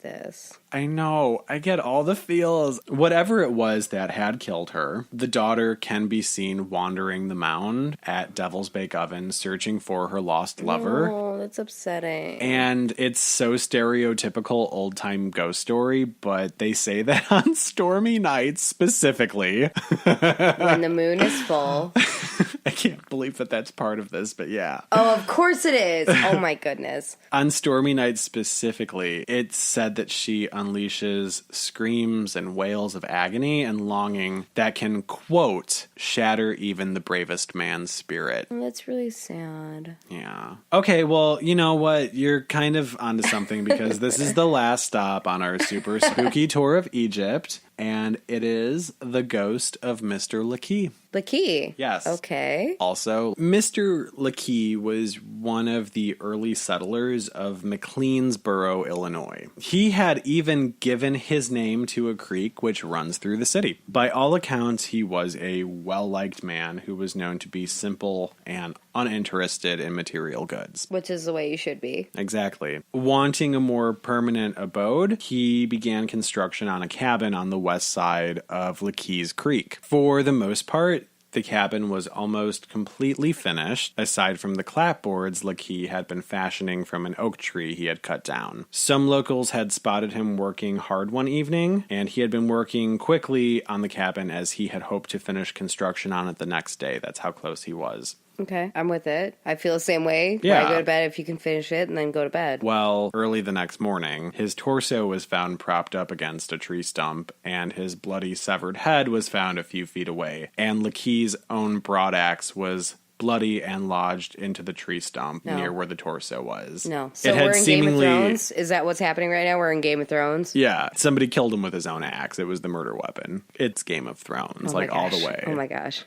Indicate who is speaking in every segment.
Speaker 1: this.
Speaker 2: I know. I get all the feels. Whatever it was that had killed her, the daughter can be seen wandering the mound at Devil's Bake Oven searching for her lost lover.
Speaker 1: Oh, that's upsetting.
Speaker 2: And it's so stereotypical old-time ghost story, but they say that on stormy nights specifically.
Speaker 1: When the moon is full.
Speaker 2: I can't believe that that's part of this, but yeah.
Speaker 1: Oh, of course it is. Oh my goodness.
Speaker 2: On stormy nights specifically, it's said that she unleashes screams and wails of agony and longing that can, quote, shatter even the bravest man's spirit.
Speaker 1: Oh, that's really sad.
Speaker 2: Yeah. Okay, well, you know what? You're kind of onto something because this is the last stop on our super spooky tour of Egypt, and it is the ghost of Mr. Leakey.
Speaker 1: Leakey?
Speaker 2: Yes.
Speaker 1: Okay.
Speaker 2: Also, Mr. Leakey was one of the early settlers of McLeansboro, Illinois. He had even given his name to a creek which runs through the city. By all accounts, he was a well-liked man who was known to be simple and uninterested in material goods.
Speaker 1: Which is the way you should be.
Speaker 2: Exactly. Wanting a more permanent abode, he began construction on a cabin on the west side of Leakey's Creek. For the most part, the cabin was almost completely finished, aside from the clapboards Leakey had been fashioning from an oak tree he had cut down. Some locals had spotted him working hard one evening, and he had been working quickly on the cabin as he had hoped to finish construction on it the next day. That's how close he was.
Speaker 1: Okay, I'm with it. I feel the same way.
Speaker 2: Yeah.
Speaker 1: Why go to bed if you can finish it and then go to bed?
Speaker 2: Well, early the next morning, his torso was found propped up against a tree stump, and his bloody severed head was found a few feet away. And Leakey's own broadaxe was bloody and lodged into the tree stump near where the torso was.
Speaker 1: No. So we're in Game of Thrones? Is that what's happening right now? We're in Game of Thrones?
Speaker 2: Yeah. Somebody killed him with his own axe. It was the murder weapon. It's Game of Thrones, all the way.
Speaker 1: Oh my gosh.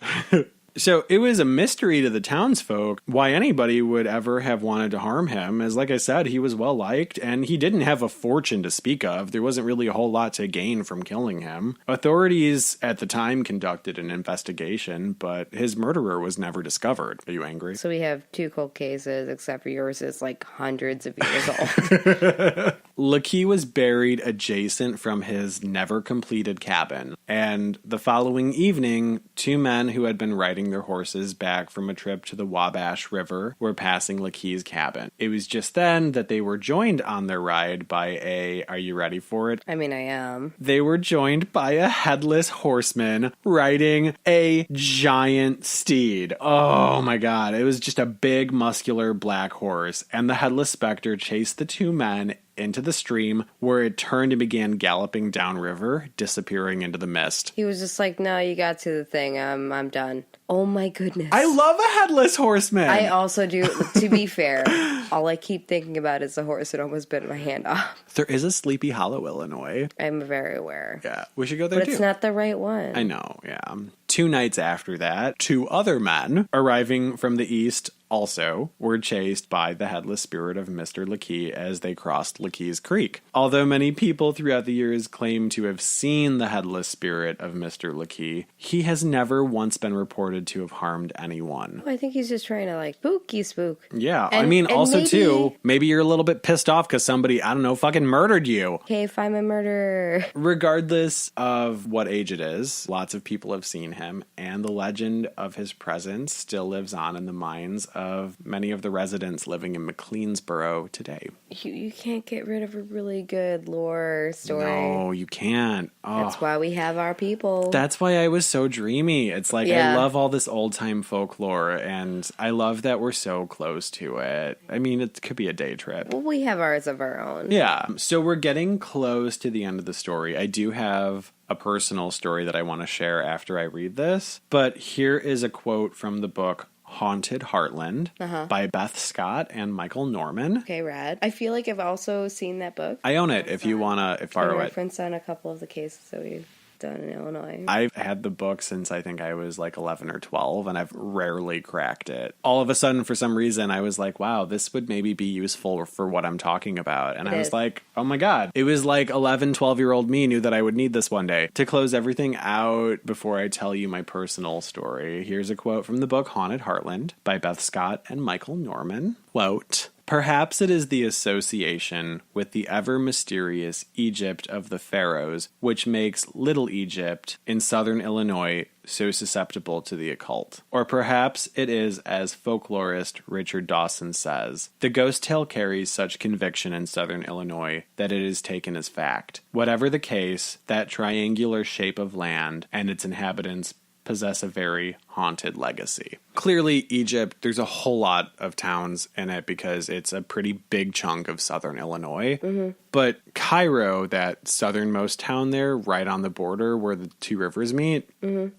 Speaker 2: So it was a mystery to the townsfolk why anybody would ever have wanted to harm him. As like I said, he was well liked and he didn't have a fortune to speak of. There wasn't really a whole lot to gain from killing him. Authorities at the time conducted an investigation, but his murderer was never discovered. Are you angry?
Speaker 1: So we have two cold cases, except for yours is like hundreds of years old.
Speaker 2: Leakey was buried adjacent from his never completed cabin. And the following evening, two men who had been riding their horses back from a trip to the Wabash River were passing Leakey's cabin. It was just then that they were joined on their ride by are you ready for it?
Speaker 1: I mean, I am.
Speaker 2: They were joined by a headless horseman riding a giant steed. Oh my God. It was just a big, muscular black horse. And the headless specter chased the two men into the stream, where it turned and began galloping downriver, disappearing into the mist.
Speaker 1: He was just like, no, you got to the thing. I'm done. Oh my goodness.
Speaker 2: I love a headless horseman.
Speaker 1: I also do. To be fair, all I keep thinking about is the horse that almost bit my hand off.
Speaker 2: There is a Sleepy Hollow, Illinois.
Speaker 1: I'm very aware.
Speaker 2: Yeah, we should go there too.
Speaker 1: But it's not the right one.
Speaker 2: I know, yeah. 2 nights after that, 2 other men arriving from the east also were chased by the headless spirit of Mr. Leakey as they crossed Leakey's Creek. Although many people throughout the years claim to have seen the headless spirit of Mr. Leakey, he has never once been reported to have harmed anyone.
Speaker 1: I think he's just trying to like spooky spook.
Speaker 2: Yeah, I mean, also maybe, too, maybe you're a little bit pissed off because somebody, I don't know, fucking murdered you.
Speaker 1: Okay, find my murderer.
Speaker 2: Regardless of what age it is, lots of people have seen him, and the legend of his presence still lives on in the minds of many of the residents living in McLeansboro today.
Speaker 1: You can't get rid of a really good lore story.
Speaker 2: No, you can't. Oh.
Speaker 1: That's why we have our people.
Speaker 2: That's why I was so dreamy. It's like, I love all this old-time folklore, and I love that we're so close to it. I mean, it could be a day trip.
Speaker 1: Well, we have ours of our own.
Speaker 2: Yeah, so we're getting close to the end of the story. I do have a personal story that I want to share after I read this, but here is a quote from the book Haunted Heartland by Beth Scott and Michael Norman.
Speaker 1: Okay, rad. I feel like I've also seen that book.
Speaker 2: I own it if you want to borrow it.
Speaker 1: Reference on a couple of the cases that we've done in Illinois.
Speaker 2: I've had the book since I think I was like 11 or 12, and I've rarely cracked it. All of a sudden, for some reason, I was like, wow, this would maybe be useful for what I'm talking about. And I was like, oh my God. It was like 11, 12-year-old me knew that I would need this one day. To close everything out before I tell you my personal story, here's a quote from the book Haunted Heartland by Beth Scott and Michael Norman. Quote, Perhaps it is the association with the ever mysterious Egypt of the pharaohs, which makes Little Egypt in southern Illinois so susceptible to the occult. Or perhaps it is, as folklorist Richard Dawson says, the ghost tale carries such conviction in southern Illinois that it is taken as fact. Whatever the case, that triangular shape of land and its inhabitants possess a very haunted legacy. Clearly, Egypt, there's a whole lot of towns in it because it's a pretty big chunk of southern Illinois. Mm-hmm. But Cairo, that southernmost town there, right on the border where the two rivers meet,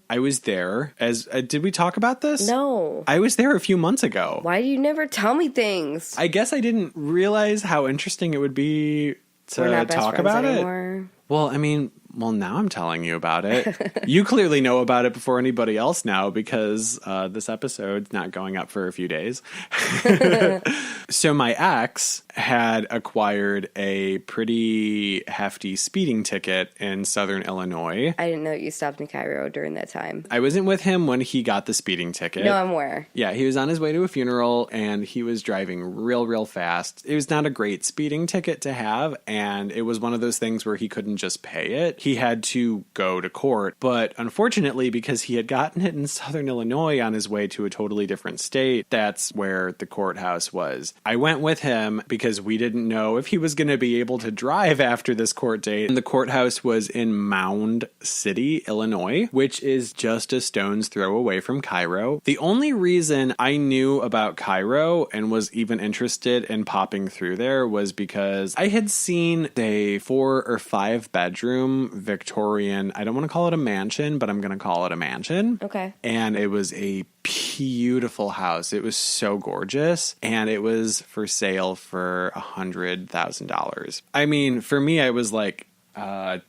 Speaker 2: I was there. Did we talk about this?
Speaker 1: No.
Speaker 2: I was there a few months ago.
Speaker 1: Why do you never tell me things?
Speaker 2: I guess I didn't realize how interesting it would be to talk about it. Well, I mean, now I'm telling you about it. You clearly know about it before anybody else now because this episode's not going up for a few days. So my ex had acquired a pretty hefty speeding ticket in southern Illinois.
Speaker 1: I didn't know you stopped in Cairo during that time.
Speaker 2: I wasn't with him when he got the speeding ticket.
Speaker 1: No, I'm aware.
Speaker 2: Yeah, he was on his way to a funeral and he was driving real fast. It was not a great speeding ticket to have, and it was one of those things where he couldn't just pay it. He had to go to court, but unfortunately, because he had gotten it in southern Illinois on his way to a totally different state, that's where the courthouse was. I went with him because we didn't know if he was going to be able to drive after this court date. And the courthouse was in Mound City, Illinois, which is just a stone's throw away from Cairo. The only reason I knew about Cairo and was even interested in popping through there was because I had seen a 4 or 5 bedroom Victorian, I don't want to call it a mansion, but I'm going to call it a mansion.
Speaker 1: Okay.
Speaker 2: And it was a beautiful house. It was so gorgeous, and it was for sale for $100,000. I mean, for me, I was like,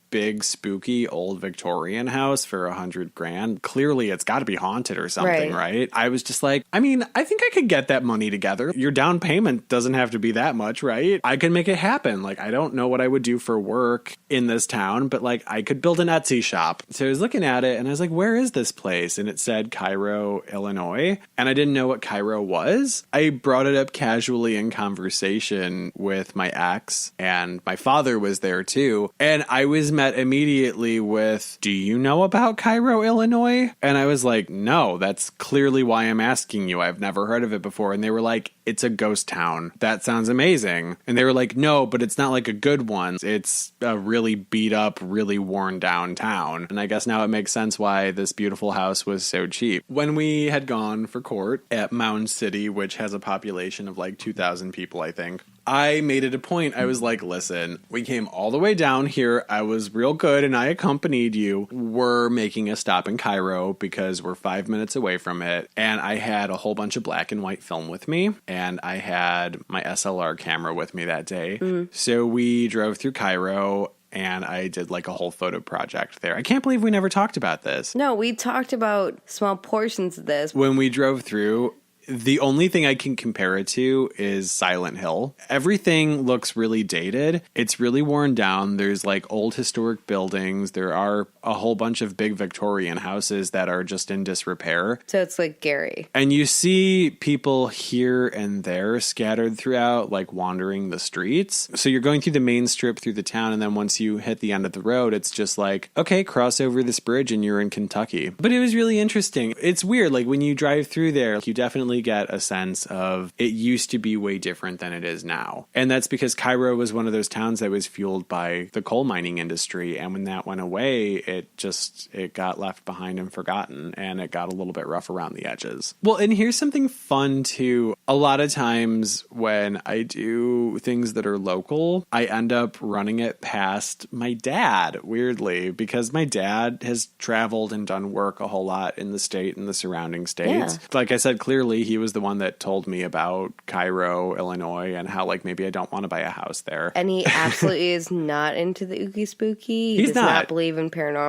Speaker 2: big spooky old Victorian house for $100,000. Clearly it's got to be haunted or something, right? I was just like, I mean, I think I could get that money together. Your down payment doesn't have to be that much, right? I could make it happen. Like, I don't know what I would do for work in this town, but like I could build an Etsy shop. So I was looking at it and I was like, where is this place? And it said Cairo, Illinois. And I didn't know what Cairo was. I brought it up casually in conversation with my ex, and my father was there too. And I was met immediately with, do you know about Cairo, Illinois? And I was like, no, that's clearly why I'm asking you. I've never heard of it before. And they were like, it's a ghost town. That sounds amazing. And they were like, no, but it's not like a good one. It's a really beat up, really worn down town. And I guess now it makes sense why this beautiful house was so cheap. When we had gone for court at Mound City, which has a population of like 2,000 people, I think, I made it a point. I was like, listen, we came all the way down here. I was real good and I accompanied you. We're making a stop in Cairo because we're 5 minutes away from it. And I had a whole bunch of black and white film with me. And I had my SLR camera with me that day. Mm-hmm. So we drove through Cairo and I did like a whole photo project there. I can't believe we never talked about this.
Speaker 1: No, we talked about small portions of this.
Speaker 2: When we drove through, the only thing I can compare it to is Silent Hill. Everything looks really dated. It's really worn down. There's like old historic buildings. There are a whole bunch of big Victorian houses that are just in disrepair.
Speaker 1: So it's like Gary.
Speaker 2: And you see people here and there scattered throughout, like wandering the streets. So you're going through the main strip through the town, and then once you hit the end of the road, it's just like, okay, cross over this bridge and you're in Kentucky. But it was really interesting. It's weird. Like when you drive through there, you definitely get a sense of it used to be way different than it is now. And that's because Cairo was one of those towns that was fueled by the coal mining industry. And when that went away, it got left behind and forgotten, and it got a little bit rough around the edges. Well, and here's something fun too. A lot of times when I do things that are local, I end up running it past my dad, weirdly, because my dad has traveled and done work a whole lot in the state and the surrounding states. Yeah. Like I said, clearly he was the one that told me about Cairo, Illinois, and how like maybe I don't want to buy a house there.
Speaker 1: And he absolutely is not into the ooky spooky. He does not believe in paranormal.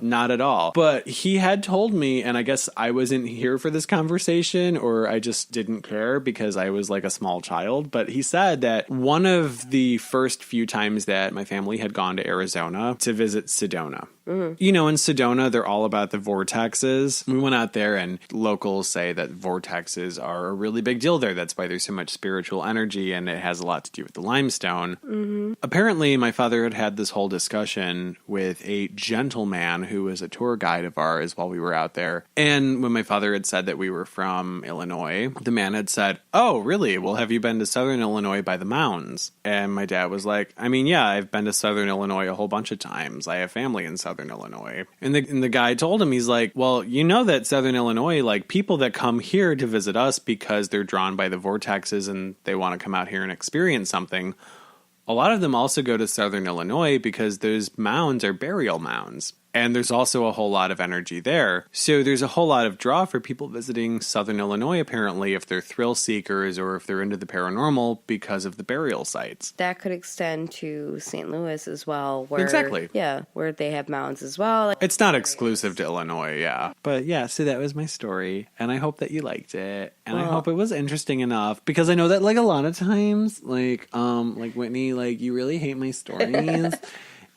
Speaker 2: Not at all. But he had told me, and I guess I wasn't here for this conversation, or I just didn't care because I was like a small child. But he said that one of the first few times that my family had gone to Arizona to visit Sedona, You know, in Sedona, they're all about the vortexes. We went out there and locals say that vortexes are a really big deal there. That's why there's so much spiritual energy, and it has a lot to do with the limestone. Apparently, my father had this whole discussion with a gentleman who was a tour guide of ours while we were out there. And when my father had said that we were from Illinois, the man had said, "Oh, really? Well, have you been to Southern Illinois by the mounds?" And my dad was like, "I mean, yeah, I've been to Southern Illinois a whole bunch of times. I have family in Southern Illinois." And the guy told him, he's like, "Well, you know that Southern Illinois, like, people that come here to visit us because they're drawn by the vortexes and they want to come out here and experience something, a lot of them also go to Southern Illinois because those mounds are burial mounds. And there's also a whole lot of energy there. So there's a whole lot of draw for people visiting Southern Illinois, apparently, if they're thrill seekers or if they're into the paranormal because of the burial sites."
Speaker 1: That could extend to St. Louis as well. Where,
Speaker 2: Exactly.
Speaker 1: Yeah, where they have mounds as well.
Speaker 2: It's not exclusive to Illinois, yeah. But yeah, so that was my story. And I hope that you liked it. And I hope it was interesting enough. Because I know that, like, a lot of times, like Whitney, like, you really hate my stories.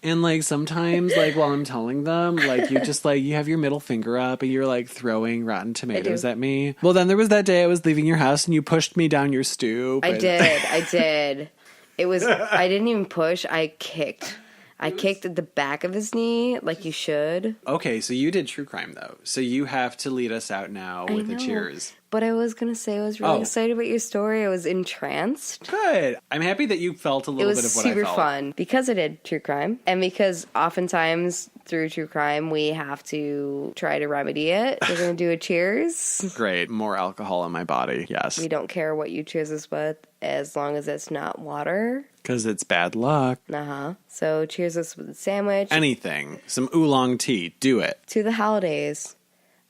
Speaker 2: And, like, sometimes, like, while I'm telling them, like, you just, like, you have your middle finger up and you're, like, throwing rotten tomatoes at me. Well, then there was that day I was leaving your house and you pushed me down your stoop.
Speaker 1: I did. It was, I didn't even push, I kicked. I kicked at the back of his knee, like you should.
Speaker 2: Okay, so you did true crime, though. So you have to lead us out now with a cheers.
Speaker 1: But I was going to say I was really excited about your story. I was entranced.
Speaker 2: Good. I'm happy that you felt a little bit of what I felt.
Speaker 1: It was super fun. Because I did true crime, and because oftentimes through true crime we have to try to remedy it. We're going to do a cheers.
Speaker 2: Great. More alcohol in my body. Yes.
Speaker 1: We don't care what you cheers us with as long as it's not water.
Speaker 2: Because it's bad luck.
Speaker 1: So cheers us with a sandwich.
Speaker 2: Anything. Some oolong tea. Do it.
Speaker 1: To the holidays.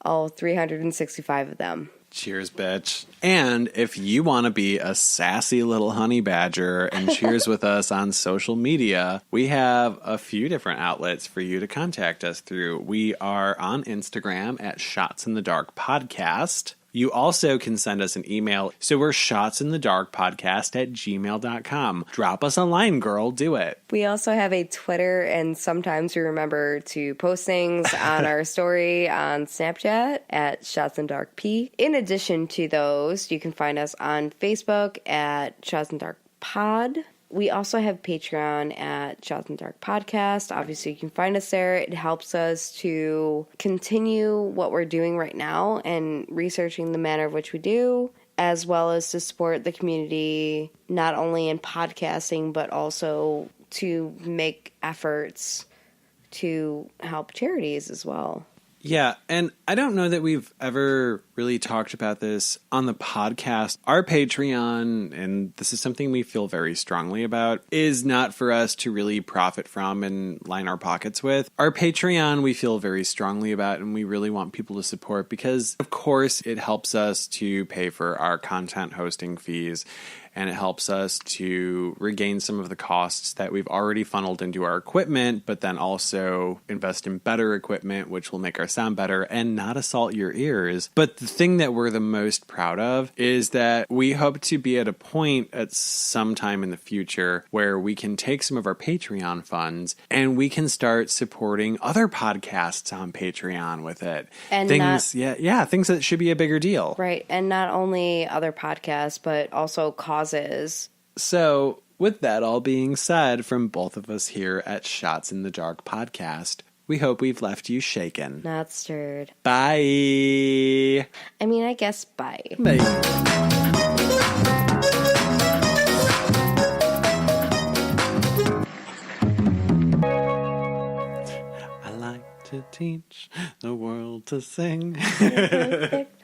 Speaker 1: All 365 of them.
Speaker 2: Cheers, bitch. And if you want to be a sassy little honey badger and cheers with us on social media, we have a few different outlets for you to contact us through. We are on Instagram at Shots in the Dark Podcast. You also can send us an email. So we're shotsinthedarkpodcast@gmail.com. Drop us a line, girl. Do it.
Speaker 1: We also have a Twitter, and sometimes we remember to post things on our story on Snapchat at ShotsInTheDarkP. In addition to those, you can find us on Facebook at Shots in the Dark Pod. We also have Patreon at Shots in the Dark Podcast. Obviously, you can find us there. It helps us to continue what we're doing right now and researching the manner of which we do, as well as to support the community, not only in podcasting, but also to make efforts to help charities as well.
Speaker 2: Yeah, and I don't know that we've ever really talked about this on the podcast. Our Patreon, and this is something we feel very strongly about, is not for us to really profit from and line our pockets with. Our Patreon we feel very strongly about, and we really want people to support because, of course, it helps us to pay for our content hosting fees. And it helps us to regain some of the costs that we've already funneled into our equipment, but then also invest in better equipment, which will make our sound better and not assault your ears. But the thing that we're the most proud of is that we hope to be at a point at some time in the future where we can take some of our Patreon funds and we can start supporting other podcasts on Patreon with it.
Speaker 1: And
Speaker 2: things that should be a bigger deal.
Speaker 1: Right. And not only other podcasts, but also causes.
Speaker 2: So, with that all being said, from both of us here at Shots in the Dark Podcast, we hope we've left you shaken.
Speaker 1: Not stirred.
Speaker 2: Bye.
Speaker 1: I mean, I guess bye.
Speaker 2: Bye. I like to teach the world to sing.
Speaker 1: Perfect